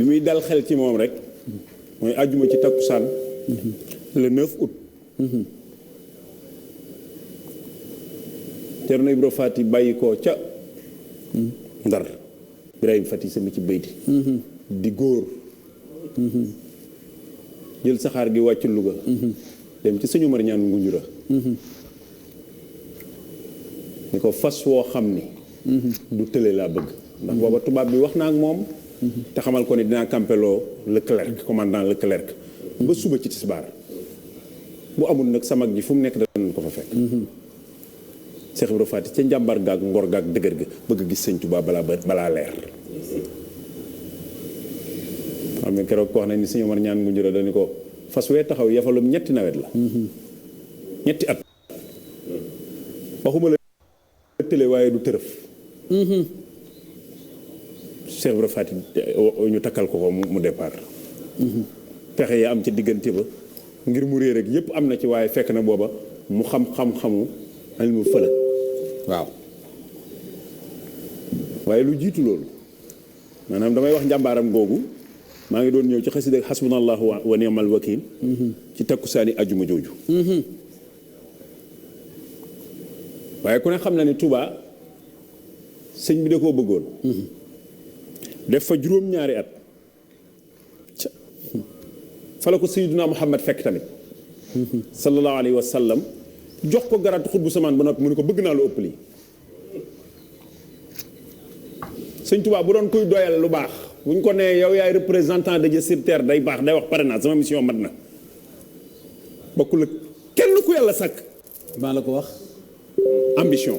bi muy dal xel ci moom rek mooy àjjuma ci takkusaan le 9 août Cerno Ibra Faati bàyyi ko ca Ndar Ibrahima Fati sami ci bayti di góor jël saxaar gi wàcc Louga dem ci sëñu Mar ñaan Ngunjura ni ko fas woo xam ni du tële laa bëgg ndax booba tubaab bi wax naa ak moom te xamal ko ni dinaa campeloo Leclerc commandant Leclerc ba suba ci tisbaar bu amul nag sa mag ji fu mu nekk danañ ko fa fekk Cheikh Ibra Faty ca njàmbar gaag ngor gaag dëgër ga bëgg gis sëñ Tuubaa balaa leer xam ne keroog ko wax na ni sëñ Omar ñaan ngu njura dañu ko fas wee taxaw yafalum ñetti nawet la ñetti at waxuma la tële waaye du tërëf Cheikh Ibra Faty ñu takkal ko mu départ pexe ya am ci diggante ba ngir mu réer rek yépp am na ci waaye fekk na booba mu xam-xamu ilmu fëlëk waaw waaye lu jiitu loolu maanaam damay wax njàmbaaram googu maa ngi doon ñëw ci xasida xasbunallahu wa ni'mal wakiil ci takkusaani ajuma jooju waaye ku ne xam na ne Touba sëñ bi da koo bëggoon def fa juróom-ñaari at fa la ko Sayyiduna Muhammad fekk tamit sallallahu alayhi wa sallam jox ko garaatu xut bu samaan ba noppi mu ne ko bëgg naa lu ëpp lii sëñ Touba bu doon kuy doyal lu baax bu ñu ko nee yow yaay représentant de Dieu sur terre day baax day wax pare naa sama mission mat na bokkul ak kenn ku yàlla sàkk maa la ko wax ambition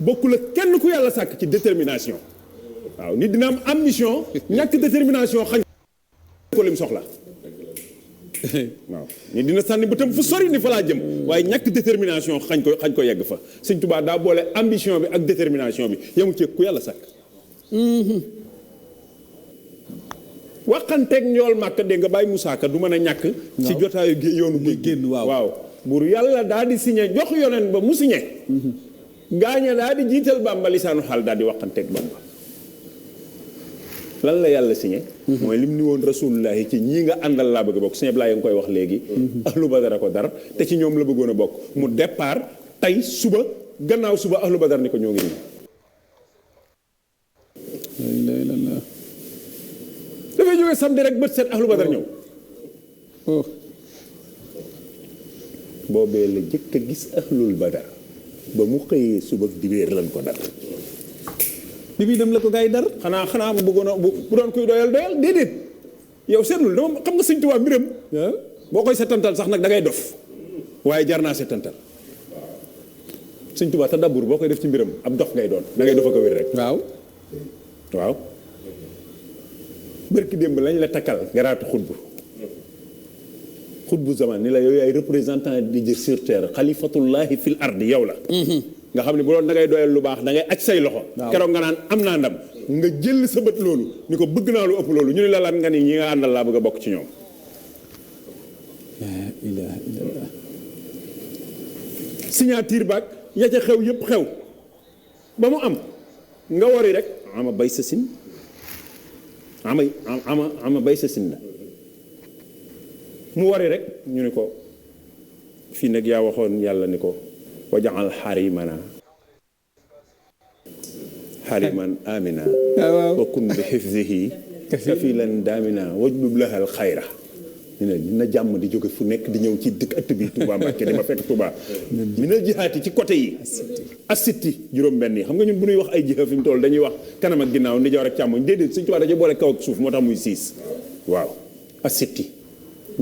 bokkul ak kenn ku yàlla sàkk ci détermination waaw nit dina am ambition ñàkk détermination xañ ko lim soxla waaw nit dina sànni bëtam fu sori ni fa laa jëm waaye ñàkk détermination xañ ko yegg fa sëñ Touba daa boole ambition bi ak détermination bi yemu ci ku yàlla sàkk waxanteeg ñool màkk dégg nga bàyyi Moussa Ka du mën a ñàkk ci jotaayu yoonu génn waaw buur yàlla daa di signé jox yoneen ba mu signé gaaña daa di jiital Bàmba lisaanu xaal daa di waxanteeg Bàmba lan la yàlla signé mooy lim ni woon rasulullahi ci ñii nga àndal laa bëgg a bokk sëñ Ablaye nga koy wax léegi ahlu badara ko dar te ci ñoom la bëggoon a bokk mu départ tey suba gannaaw suba ahlu badar ni ko ñoo ngi nii dafay jógee samedi rek bët set ahlu badar ñëw boobee la jëkk a gis ahlul badar ba mu xëyee suba dibéer lan ko dar bi muy dem la ko gaa yi dar xanaa bu bëggoon a bu doon koy doyal déedéet yow seetlul dama xam nga sëñ Tuubaa mbiram boo koy setantal sax nag da ngay dof waaye jar naa setantal sëñ Tuubaa te dabur boo koy def ci mbiram ab dof ngay doon da ngay dof ak a wér rek waaw bërki démb lañ la takkal garaatu xutbu zaman ni la yow yaay représentant di Dieu sur terre xalifatullahi fil ardi yow la nga xam ne bu doon da ngay doyal lu baax da ngay aj say loxo keroog nga naan am naa ndam nga jël sa bët loolu ni ko bëgg naa lu ëpp loolu ñu ne la lan nga ni ñi nga àndal laa bëgg a bokk ci ñoom la ilaha illallah signature baag ya ca xew yëpp xew ba mu am nga wari rek ama bay sa sin ama bay sa sin la mu wari rek ñu ne ko fii nag yaa waxoon yàlla ni ko wajaxal xarimana xariman amina wa kun bi xifzihi kafilan daamina wajlub lahal xayra ñu ne dina jàmm di jóge fu nekk di ñëw ci dëkk ëtt bi Touba Mbàkke dama fekk Touba minal jihaati ci côté yi asitti juróom-benn yi xam nga ñun bu ñuy wax ay jiha fi mu toll dañuy wax kanam ak ginnaaw ndijoor ak càmmoñ déedéet Sëñ Touba dañuy boole kaw ak suuf moo tax muy 6 waaw asitti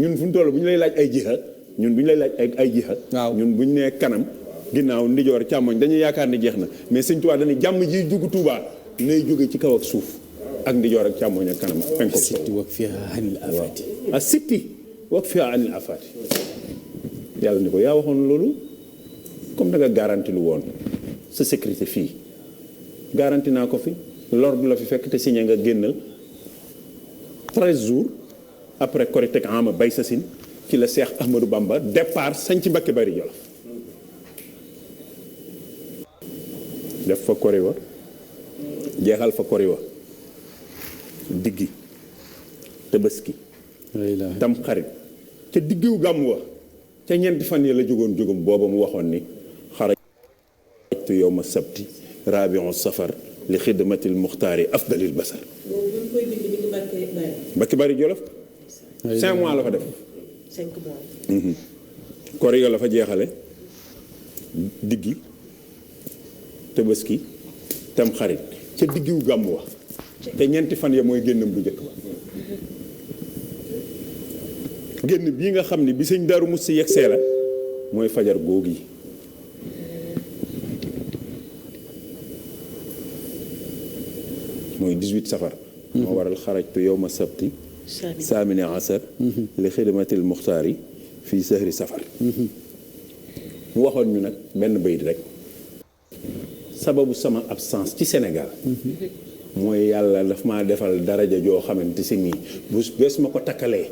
ñun fu mu toll bu ñu lay laaj ay jiha ñun bu ñu lay laaj ay jiha ñun bu ñu nee kanam ginnaaw ndijoor càmmoñ dañuy yaakaar ni jeex na mais Sëñ Touba dañuy jàmm ji dugg Touba nay jóge ci kaw ak suuf ak ndijoor ak càmmoñ ak kanam penk sitti wak fiha anil afati a sitti wak fiha anil afati yàlla ni ko yaa waxoon loolu comme da nga garanti lu woon sa sécurité fii garanti naa ko fi lor du la fi fekk te signé nga génnal 13 jours après Korite ak ama bay sa sin ci la Seex Ahmadou Bamba départ sañ ci Mbakke Bari Jolof def fa kori wa jeexal fa kori wa diggi tabaski tam xarit ca diggu gàmm wa ca ñeenti fan yi la jógoon booba mu waxoon ni xarajtu yowma sabti rabiu safar li xidmatil muxtaari afdalil basar. Mbacke Bari Jolof 5 mois la fa def. 5 mois. koor yi la fa jeexale diggi tabaski tam xarit ca diggu gàmm wa te ñeenti fan ya mooy génnam bu njëkk ba. génn bii nga xam ni bi sëñ Daaru Musti yegsee la mooy fajar googu yi. mooy 18 safar. moo waral xarajtu yowma sabti saamine asar li xidmatil muxtaari fii sahri safar. mu waxoon ñu nag benn bayit rek sababu sama absence ci Sénégal mooy yàlla daf maa defal daraja joo xamante si nii bu bees ma ko takkalee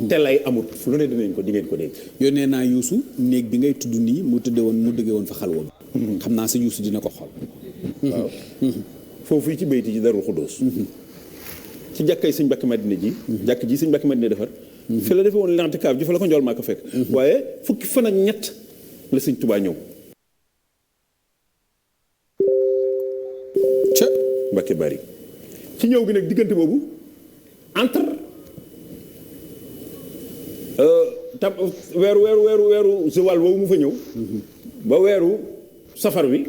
te lay amut lu ne dinañ ko di ngeen ko dégg. yónnee naa Youssou néeg bi ngay tudd nii mu dëggee woon fa xalwa bi xam naa sa Youssou dina ko xool. waaw foofu yi ci bayti ci Darou Khoudoss ci jàkkay sëñ Mbacke Madina ji jàkk ji sëñ Mbacke Madina defar fi la defee woon lantikaaf ji fa la ko njool maa ko fekk waaye fukki fan ak ñett la sëñ Touba ñëw ca Mbacke Bari ci ñëw gi nag diggante boobu entre tam weeru Zawal woowu mu fa ñëw ba weeru safar wi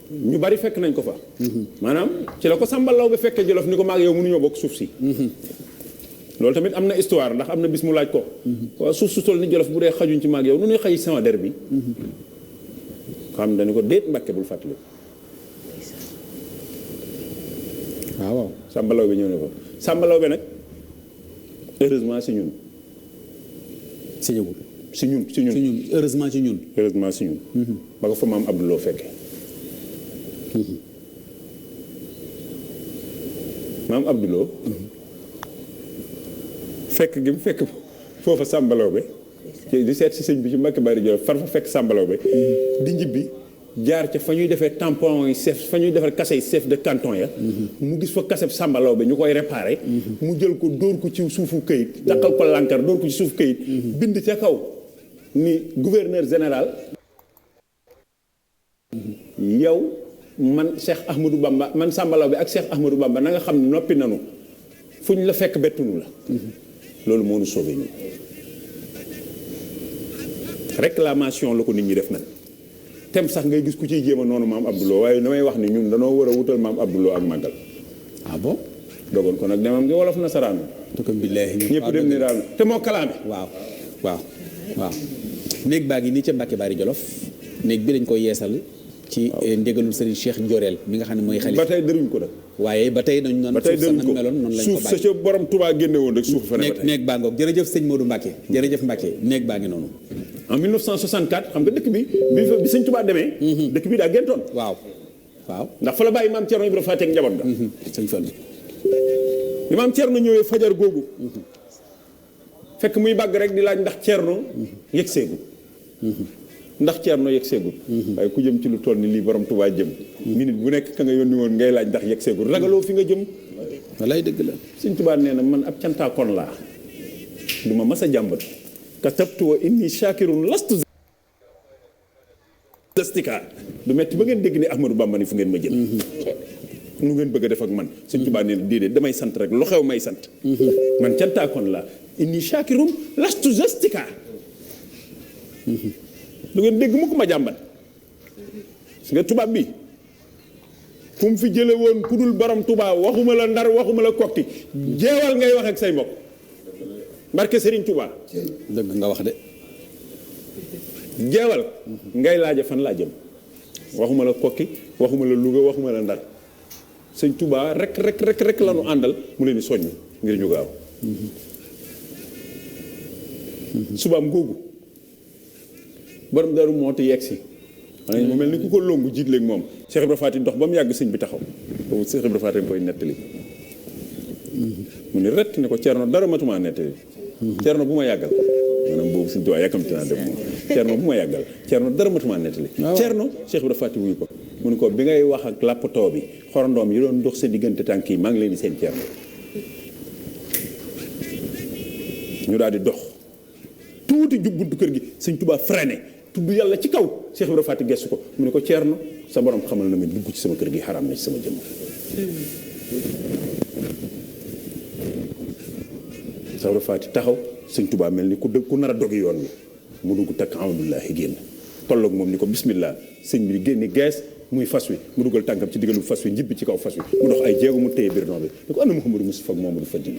ñu bari fekk nañ ko fa maanaam ci la ko sàmbalaw ba fekkee Jolof ni ko maag yow mënuñoo bokk suuf si loolu tamit am na histoire ndax am na bis mu laaj ko waaw suuf su toll ni Jolof bu dee xajuñ ci maag yow nu ñuy xaj sama der bi xam dañu ko déet Mbàkke bul fàttali waaw sàmbalaw bi ñëw ne ko sàmbalaw bi nag heureusement si ñun si ñëwul si ñun heureusement si ñun ba ko fa maam Abdouloo fekkee maam Abdouloo fekk gi mu fekk foofa sàmbalaw be di seet si sëñ bi ci Mbacke Bari Jolof far fa fekk sàmbalaw be di njibbi jaar ca fa ñuy defee tampon yi chef fa ñuy defar kase yi chef de canton ya mu gis fa kase sàmbalaw be ñu koy réparé mu jël ko dóor ko ci suufu këyit daqal ko lànkar dóor ko ci suufu këyit bind ca kaw ni gouverneur général yow man Cheikh Ahmadou Bamba man sàmbalaw bi ak Cheikh Ahmadou Bamba na nga xam ne noppi nanu fu ñu la fekk bettunu la loolu moo nu sauvé ñu réclamation la ko nit ñi def nag tem sax ngay gis ku ciy jéema noonu maam Abdouloo waaye damay wax ni ñun danoo war a wutal maam Abdouloo ak màggal. Ah bon dogoon ko nag demam ngi wolof nasaraan ñëpp dem ni daal te moo kalaame waaw néeg baa ngi nii ca Mbacke Bari Jolof néeg bi dañ koy yeesal ci ndégalul Serigne Cheikh Ndiorel mi nga xam ne mooy xalifa ba tey dëruñ ko nag waaye ba tey dañu noonu suuf sa nam meloon noonu lañ ko suuf sa ca borom Touba génne woon rek suuf fa ne néeg baa ngoog jërëjëf sëñ Modou Mbacke jërëjëf Mbacke néeg baa ngi noonu en 1964 xam nga dëkk bi bi sëñ Touba demee dëkk bi daa géntoon waaw ndax fa la bàyyi maam Thierno Ibrahima Faty ak njaboot ga sëñ Fall bi maam Thierno ñëwee fajar googu fekk muy bàgg rek di laaj ndax Thierno yëg seegu ndax Thierno yegg seegul waaye ku jëm ci lu toll ni lii borom Touba jëm minute bu nekk ka nga yónni woon ngay laaj ndax yegg seegul ragaloo fi nga jëm walaay dëgg la Sëñ Touba nee na man ab cantaakoon laa du ma mas a jàmbat katabtu wa inni shakirun lastu dastika du metti ba ngeen dégg ni Ahmadou Bamba ni fu ngeen ma jëm nu ngeen bëgg a def ak man Sëñ Touba nee na déedéet damay sant rek lu xew may sant man cantaakoon laa inni shakirun lastu dastika du ngeen dégg mukk ma jàmbat si nga tubaab bi ku mu fi jële woon ku dul borom Touba waxuma la Ndar waxuma la Kokki jeewal ngay wax ak say mbokk barke Serigne Touba dëgg nga wax de jeewal ngay laaja fan laa jëm waxuma la Kokki waxuma la Louga waxuma la Ndar Sëñ Touba rek la nu àndal mu leen di soññ ngir ñu gaaw subaam googu borom Daaru Muxti yegg si mu mel ni ku ko longu jiit léegi moom Cheikh Ibrahima Faty dox ba mu yàgg sëñ bi taxaw boobu Cheikh Ibrahima Faty koy nettali mu ni ret ne ko Thierno dara matuma nettali Thierno bu ma yàggal maanaam boobu sëñ Tuubaa yàkkamti naa dem moom Thierno bu ma yàggal Thierno dara matuma nettali Thierno Cheikh Ibrahima Faty wuyu ko mu ni ko bi ngay wax ak lappatoo bi xorondoom yi doon dox sa diggante tànk yi maa ngi leen di seen Thierno ñu daal di dox tuuti jub buntu kër gi sëñ Tuubaa freiné tudd yàlla ci kaw Cheikh Ibrahima Faty gestu ko mu ne ko Ceerno sa borom xamal na ma dugg ci sama kër gi xaraam na ci sama jëmm. Cheikh Ibrahima Faty taxaw sëñ Tuubaa mel ni ku nar a dogi yoon wi mu dugg takk Abdullahi génn tolloog moom ni ko bismillah sëñ bi génni gees muy fas wi mu dugal tànkam ci digalu fas wi njibbi ci kaw fas wi mu dox ay jéego mu téye birnoo bi ni ko ana Mouhamadou Moustapha ak Mamadou Fadil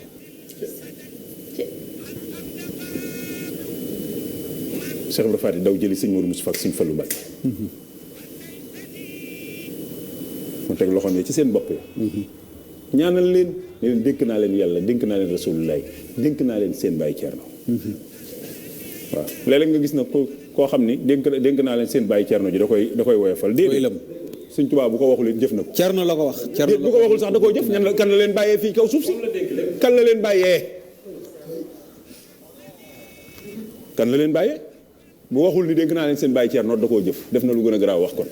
Cheikh Ibrahima Faty daw jëli sëñ Modou Moustapha ak sëñ Fallou Mbacké mu teg loxoom yi ci seen bopp yi ñaanal leen ne leen dénk naa leen yàlla dénk naa leen rasulullahi dénk naa leen seen bàyyi Ceerno waaw léeg-léeg nga gis na koo xam ni dénk naa leen seen bàyyi Ceerno ji da koy woyofal déedéet sëñ Tuubaa bu ko waxul it jëf na ko Ceerno la ko wax bu ko waxul sax da koo jëf kan la leen bàyyee fii kaw suuf si kan la leen bàyyee bu waxul ni dénk naa leen seen bàyyi Ceerno da koo jëf def na lu gën a garaaw wax kon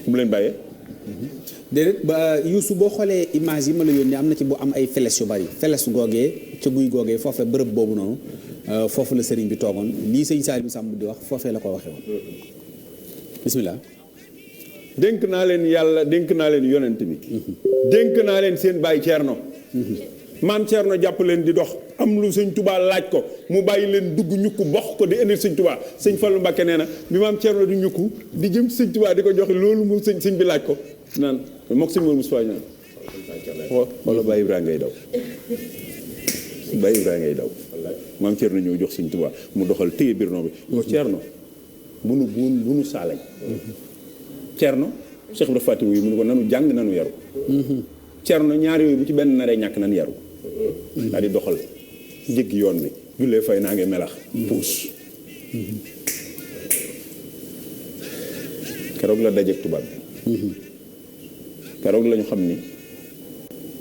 bu leen bàyyee déedéet ba Youssou boo xoolee image yi ma la yónnee am na ci bu am ay feles yu bari feles googee ca guy googee foofee bërëb boobu noonu foofu la sëriñ bi toogoon lii sëñ Saliou Samb di wax foofee la ko waxee woon bismillah dénk naa leen yàlla dénk naa leen yonent bi dénk naa leen seen bàyyi Ceerno maam Ceerno jàpp leen di dox am lu sëñ Tuubaa laaj ko mu bàyyi leen dugg ñukku box ko di indil sëñ Tuubaa sëñ Fallu Mbàkke nee na bi maam Ceerno di ñukku di jëm ci sëñ Tuubaa di ko joxe loolu mu sëñ bi laaj ko naan mook sëñ Mourou Moustapha naan wala Baye Ibrahima ngay daw Baye Ibrahima ngay daw maam Ceerno ñëw jox sëñ Tuubaa mu doxal téye birnoo bi ko Ceerno bu nu saalañ Ceerno Cheikh Ibrahima Faty wuyu mu ne ko nanu jàng nanu yaru Ceerno ñaar yooyu bu ci benn naree ñàkk nan yaru daal di doxal jéggi yoon bi jullee fay naa ngi melax puus keroog la dajeek tubaab bi keroog lañu xam ni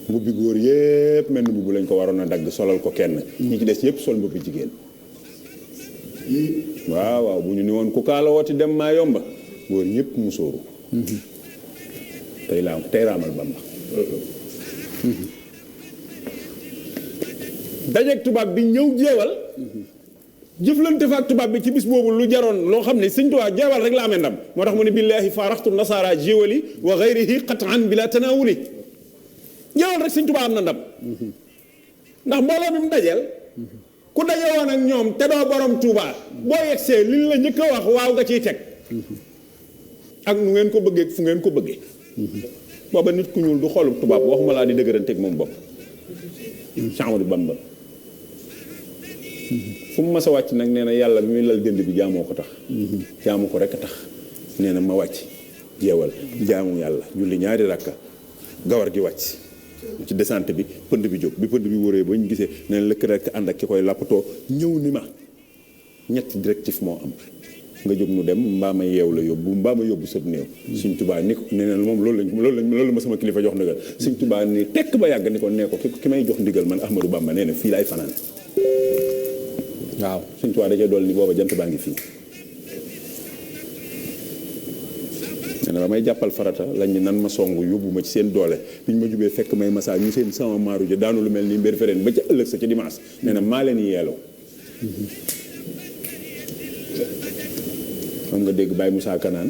mbubbi góor yépp mel ni mbubb lañ ko waroon a dagg solal ko kenn ñi ci des yépp sol mbubbi jigéen waaw bu ñu ni woon ku kaala wooti dem maa yomba góor ñépp musóoru tey raamal Bamba dajeek tubaab bi ñëw jeewal jëflante fa ak tubaab bi ci bis boobu lu jaroon loo xam ne sëñ Tuubaa jeewal rek la amee ndam moo tax mu ne billaahi faaraxtu nasaara jéewali wa gayrihi qat'an bila tanawuli jeewal rek sëñ Tuubaa am na ndam ndax mbooloo bi mu dajeel ku daje woon ak ñoom te doo borom Tuubaa boo yegsee li la njëkk a wax waaw nga ciy teg ak nu ngeen ko bëggee fu ngeen ko bëggee booba nit ku ñuul du xoolub tubaab waxuma laa di dëgëranteeg moom bopp Cheikh Ahmadou Bamba fu mu mas a wàcc nag nee na yàlla bi muy lal dënd bi jaamoo ko tax jaamu ko rek a tax nee na ma wàcc jeewal jaamu yàlla julli ñaari rakka gawar gi wàcc ci descente bi pënd bi jóg bi pënd bi wóoree ba ñu gisee nee na lëkk rek ànd ak ki koy lappatoo ñëw ni ma ñetti directif moo am nga jóg nu dem mbaa ma yeew la yóbbu mbaa ma yóbbu sëb néew Sëñ Tuubaa ni ko nee na moom loolu ma sama kilifa jox ndigal Sëñ Tuubaa ni tekk ba yàgg ni ko nee ko ki may jox ndigal man Ahmadou Bamba nee na fii laay fanaan waaw Sëñ Tuubaa da cee dool ni booba jant baa ngi fii nee na ba may jàppal farata lañ ni nan ma song yóbbu ma ci seen doole biñ ma jubee fekk may masaa ñu seen sama maaru ja daanu lu mel ni mbir fereen ba ca ëllëg sa ci dimanche nee na maa leen yeeloo xam nga dégg Baye Moussa Kanaan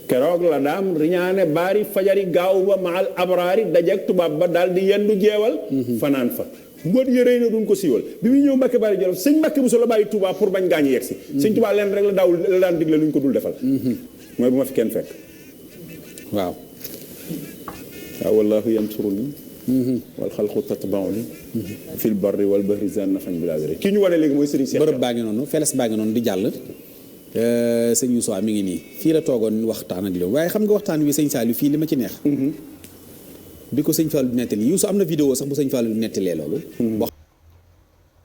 keroog la daam riñaane baari fajari gaaw ba maal abraari dajeek tubaab ba daal di yendu jeewal fanaan fa mbóot yërëy na duñ ko siiwal bi muy ñëw Mbàkke Bari Jolof sëñ Mbàkke Buso la bàyyi Tuubaa pour bañ gaañu yegg si sëñ Tuubaa leen rek la daan digle lu ñu ko dul defal mooy bu ma fi kenn fekk waaw wallaahu yansuruni wal xalqu tatbauni fil barri wal bahri zanna fañ bi laa kii ñu wane léegi mooy sëriñ Cheikh bërëb baa ngi noonu feles baa ngi noonu di jàll sëñ Youssou mi ngi nii fii la toogoon waxtaan ak loolu waaye xam nga waxtaan wi sëñ Saliou fii li ma ci neex bi ko sëñ Fallou di nettali Youssou am na vidéo sax bu sëñ Fallou di nettalee loolu boo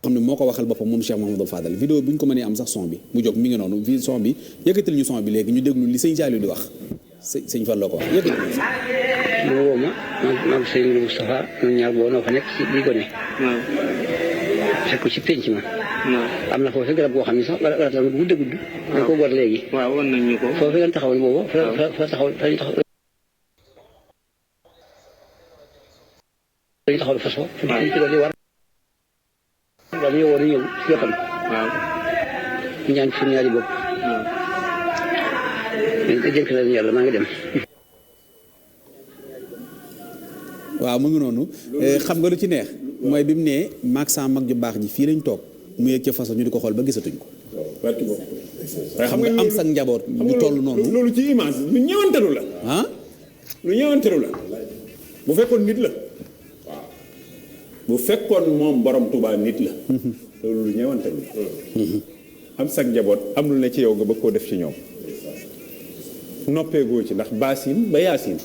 xam ne moo ko waxal boppam moom Cheikh Mouhamadou Fadal vidéo bu ñu ko mënee am sax son bi mu jóg mi ngi noonu vi son bi yëkkatil ñu son bi léegi ñu déglu li sëñ Saliou di wax sëñ Fallou ko wax yëkkatil ñu moo woo ma maag sëñ Moustapha ñun ñaar boo noo fa nekk ci di gone fekk ko ci penc ma am na foofu garab goo xam ne sax garab la bu gudd dañ ko gor léegi waaw wan nañ ñu ko foofu lañ taxawal boobu fa taxaw dañu taxawal fas fa ci di war ba mu ñëwoon ñëw si wetam. waaw. ñaan ci suñu ñaari bopp. waaw. dénk na leen yàlla maa ngi dem. waaw mu ngi noonu xam nga lu ci neex mooy bi mu nee maag sa mag ju baax ji fii lañ toog mu yëg ca façon ñu di ko xool ba gisatuñ ko. waaye xam nga am sa njaboot bu toll noonu. loolu ci image lu ñëwantalu la. ah. lu ñëwantalu la bu fekkoon nit la. waaw bu fekkoon moom borom Tuubaa nit la. loolu lu ñëwantalu la. am sa njaboot am lu ne ci yow nga bëgg koo def ci ñoom. noppeegoo ci ndax baasin ba yaasin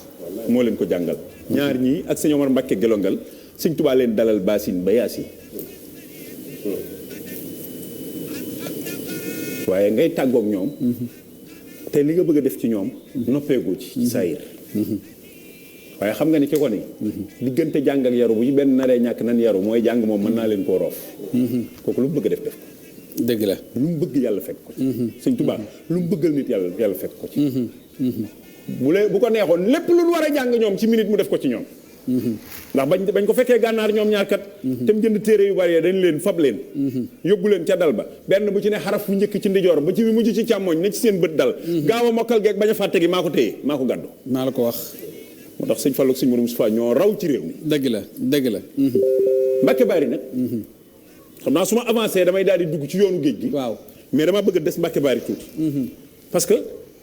moo leen ko jàngal. ñaar ñii ak sëñ Omar Mbacke gelongal sëñ Tuubaa leen dalal baasin ba yaasin. waaye ngay tàggoog ñoom. te li nga bëgg a def ci ñoom. noppeegoo ci saayir. waaye xam nga ni ki ko ni diggante jàng ak yaru bu ci benn naree ñàkk nan yaru mooy jàng moom mën naa leen koo roof. kooku lu mu bëgg a def ko. dëgg la lu mu bëgg yàlla fekk ko ci. sëñ Tuubaa lu mu bëggal nit yàlla fekk ko ci. bu ko neexoon lépp lu war a jàng ñoom ci minute mu def ko ci ñoom. ndax bañ ko fekkee gànnaar ñoom ñaar kat. te mu jënd téere yu bari dañ leen fab leen. yóbbu leen ca dal ba benn bu ci ne xaraf bu njëkk ci ndijoor ba ci mujj ci càmmoñ ne ci seen bët dal. gaaw a mokkal geeg bañ a fàtte gi maa ko téye maa ko gàddu. maa la ko wax. moo tax sëñ Fallou ak sëñ Mourou Moustapha ñoo raw ci réew mi. dëgg la dëgg la. Mbacke Bari nag. xam naa su ma avancé damay daal di dugg ci yoonu géej gi. waaw mais dama bëgg a des Mbacke Bari tuuti. parce que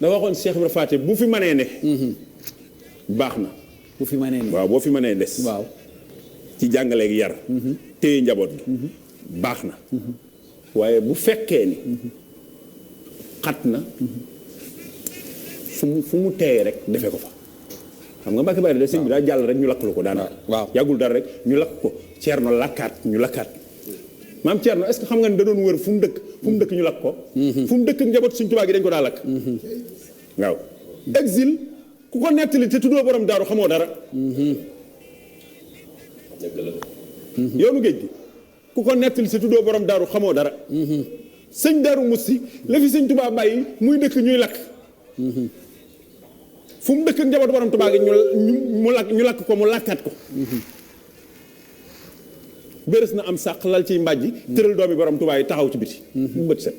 da waxoon Cheikh Ibrahima Faty bu fi mënee ne. baax na. bu fi mënee ne waaw boo fi mënee des. waaw ci jàngaleeg yar. téye njaboot gi. baax na. waaye bu fekkee ni. xat na. fu mu teeyee rek defee ko fa. xam nga Mbacke Bari de sëñ bi daa jàll rek ñu lakk ko daanaka. waaw yàggul dara rek ñu lakk ko Ceerno lakkaat ñu lakkaat. maam Thierno est-ce que xam nga ne da doon wër fu mu dëkk ñu lakk ko. fu mu dëkk njaboot Sëñ Tuubaa gi dañ ko daa lakk. waaw exil ku ko nettali te tuddoo borom daaru xamoo dara. yoonu géej gi ku ko nettali te tuddoo borom daaru xamoo dara. sëñ Daaru Musti la fi Sëñ Tuubaa bàyyi muy dëkk ñuy lakk. fu mu dëkk njaboot borom Tuubaa gi ñu lakk ko mu lakkaat ko. bërës na am sàq lal ciy mbàjji tëral doomi borom Tuubaa yi taxaw ci biti mu bët set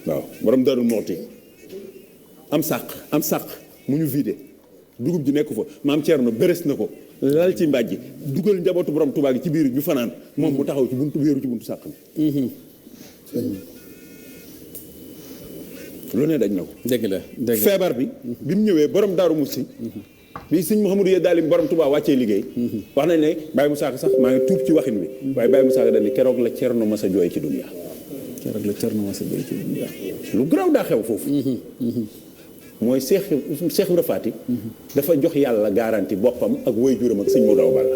waaw borom Daaru Muxti am sàq mu ñu vidé dugub ji nekk fa maam Thierno bërës na ko lal ci mbàjji dugal njabootu borom Tuubaa gi ci biir ñu fanaan moom mu taxaw ci buntu wéeru ci buntu sàq mi lu ne dañ na ko dëgg la feebar bi mu ñëwee borom Daaru Musti bi sëñ Mouhamadou Yé daal borom Touba wàccee liggéey wax nañ ne Baye Moussa Ka sax maa ngi tuub ci waxin bi waaye Baye Moussa Ka dañ ne keroog la Cerno Masa jooy ci dunya lu garaaw daa xew foofu mooy Cheikh Ibrahima Faty dafa jox yàlla garanti boppam ak waajuram ak sëñ Modou Balla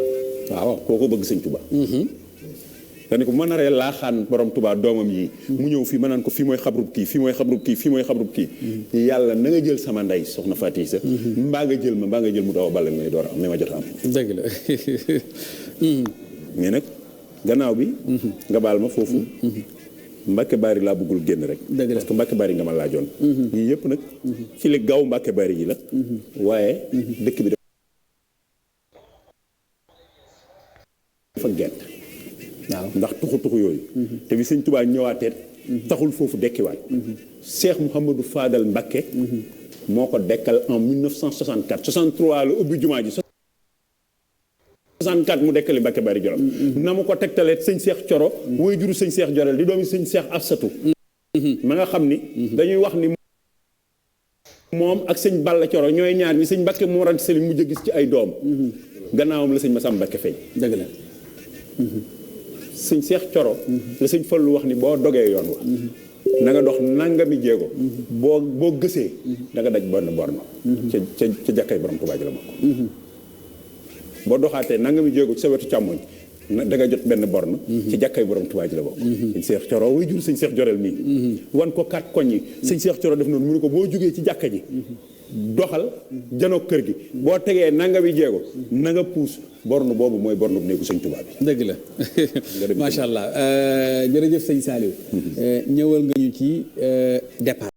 waaw kooko bëgg sëñ Touba dañu ko ma naree laaxaan borom Touba doomam yi mu ñëw fii ma naan ko fii mooy xabrub kii fii mooy xabrub kii fii mooy xabrub kii yàlla na nga jël sama ndey soxna Faty sa mbaa nga jël mu daaw balla may door am mais ma jot am dëgg la mais nag gannaaw bi nga baal ma foofu Mbacke Bari laa bëggul génn rek parce que Mbacke Bari nga ma laajoon yii yëpp nag ci li gaaw Mbacke Bari yi la waaye dëkk bi dafa gent waaw ndax tuxu yooyu te bi sëñ Tuubaa ñëwaateet taxul foofu dekkiwaat Cheikh Mouhamadou Fadal Mbacké moo ko dekkal en 1964 63 la ubbi jumaa ji 64 mu dekkali Mbacke Bari Jolof na mu ko tegtalee sëñ Cheikh Coro woy juru sëñ Cheikh Jorel di doomi sëñ Cheikh Afsatu ma nga xam ni dañuy wax ni moom ak sëñ Balla Coro ñooy ñaar ñi sëñ Mbacke moo rant seli mujj a gis ci ay doom gannaawam la sëñ Massamba Mbacke feeñ dëgg la sëñ Cheikh Coro la sëñ Fallu wax ni boo dogee yoon wa na nga dox nangami jéego boo gësee da nga daj benn borno ca jàkkay borom Tuubaa ji la bokk boo doxaatee nangami jéego ci sa wetu càmmoñ da nga jot benn borne ci jàkkay borom Tuubaa ji la bokk sëñ Cheikh Coro way jur sëñ Cheikh Jorel nii wan ko 4 koñ yi sëñ Cheikh Coro def noonu mu ne ko boo jógee ci jàkka ji doxal janoo kër gi boo tegee nangami jéego na nga puus borne boobu mooy borne bu néegu sëñ Tuubaa bi dëgg la macha allah jërëjëf sëñ Saliou ñëwal nga ñu ci départ